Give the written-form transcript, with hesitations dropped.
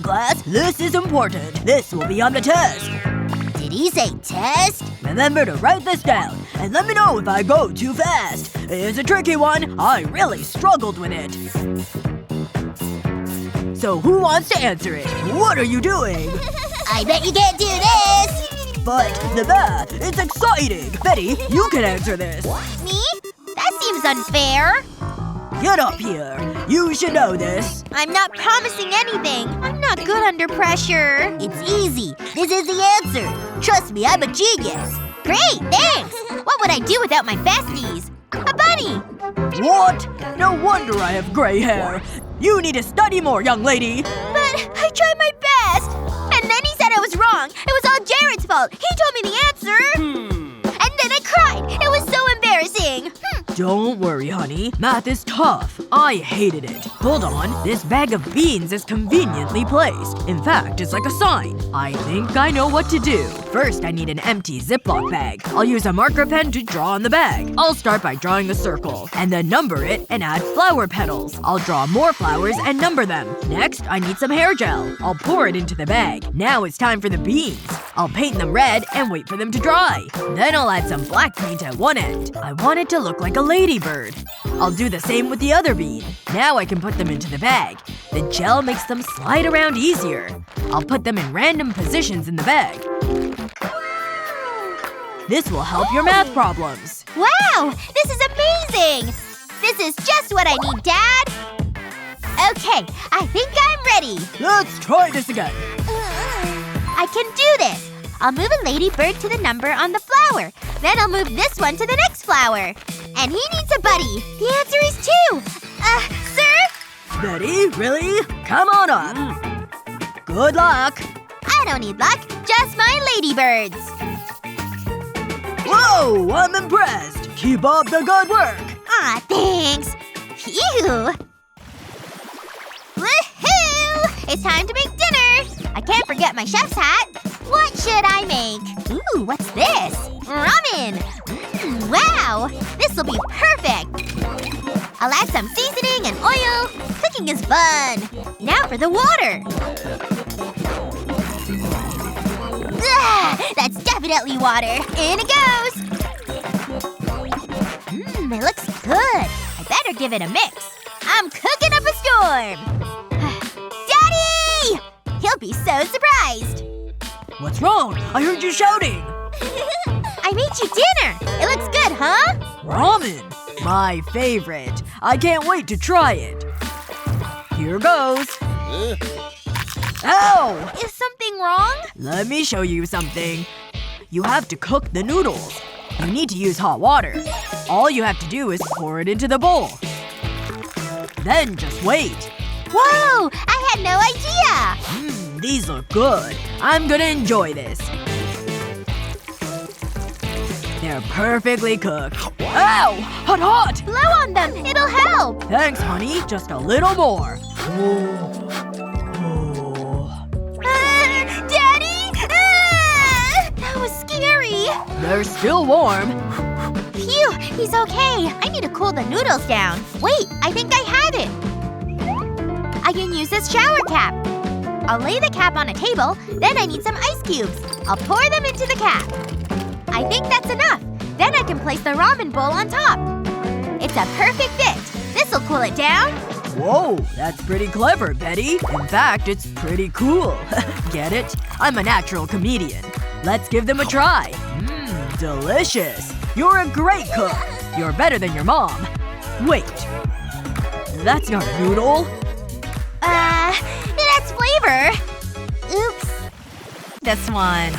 class. This is important. This will be on the test. Did he say test? Remember to write this down, and let me know if I go too fast. It's a tricky one. I really struggled with it. So who wants to answer it? What are you doing? I bet you can't do this! But the math, it's exciting! Betty, you can answer this. Me? That seems unfair. Get up here. You should know this. I'm not promising anything. I'm not good under pressure. It's easy. This is the answer. Trust me, I'm a genius. Great, thanks! What would I do without my besties? A bunny! What? No wonder I have gray hair. You need to study more, young lady. But I tried my best! And then he said I was wrong. It was all Jared's fault. He told me the answer. And then I cried. It was so embarrassing. Don't worry, honey. Math is tough. I hated it. Hold on. This bag of beans is conveniently placed. In fact, it's like a sign. I think I know what to do. First, I need an empty Ziploc bag. I'll use a marker pen to draw on the bag. I'll start by drawing a circle. And then number it and add flower petals. I'll draw more flowers and number them. Next, I need some hair gel. I'll pour it into the bag. Now it's time for the beans. I'll paint them red and wait for them to dry. Then I'll add some black paint at one end. I want it to look like a ladybird. I'll do the same with the other bean. Now I can put them into the bag. The gel makes them slide around easier. I'll put them in random positions in the bag. This will help your math problems. Wow! This is amazing! This is just what I need, Dad! Okay, I think I'm ready. Let's try this again. I can do this! I'll move a ladybird to the number on the flower. Then I'll move this one to the next flower. And he needs a buddy. The answer is 2. Sir? Betty, really? Come on up. Good luck. I don't need luck. Just my ladybirds. Whoa! I'm impressed. Keep up the good work. Aw, thanks. Phew. Woohoo! It's time to make dinner! I can't forget my chef's hat. What should I make? Ooh, what's this? Ramen! Wow! This'll be perfect! I'll add some seasoning and oil. Cooking is fun. Now for the water. That's definitely water. In it goes! It looks good. I better give it a mix. I'm cooking up a storm! Daddy! He'll be so surprised. What's wrong? I heard you shouting. I made you dinner. It looks good, huh? Ramen. My favorite. I can't wait to try it. Here goes. Ow! Is something wrong? Let me show you something. You have to cook the noodles. You need to use hot water. All you have to do is pour it into the bowl. Then just wait. Whoa! I had no idea! These look good. I'm gonna enjoy this. They're perfectly cooked. Ow! Hot, hot! Blow on them. It'll help. Thanks, honey. Just a little more. Daddy! That was scary. They're still warm. Phew. He's okay. I need to cool the noodles down. Wait. I think I have it. I can use this shower cap. I'll lay the cap on a table. Then I need some ice cubes. I'll pour them into the cap. I think that's enough. Then I can place the ramen bowl on top. It's a perfect fit. This'll cool it down. Whoa, that's pretty clever, Betty. In fact, it's pretty cool. Get it? I'm a natural comedian. Let's give them a try. Delicious. You're a great cook. You're better than your mom. Wait. That's not a noodle. That's flavor. Oops. This one.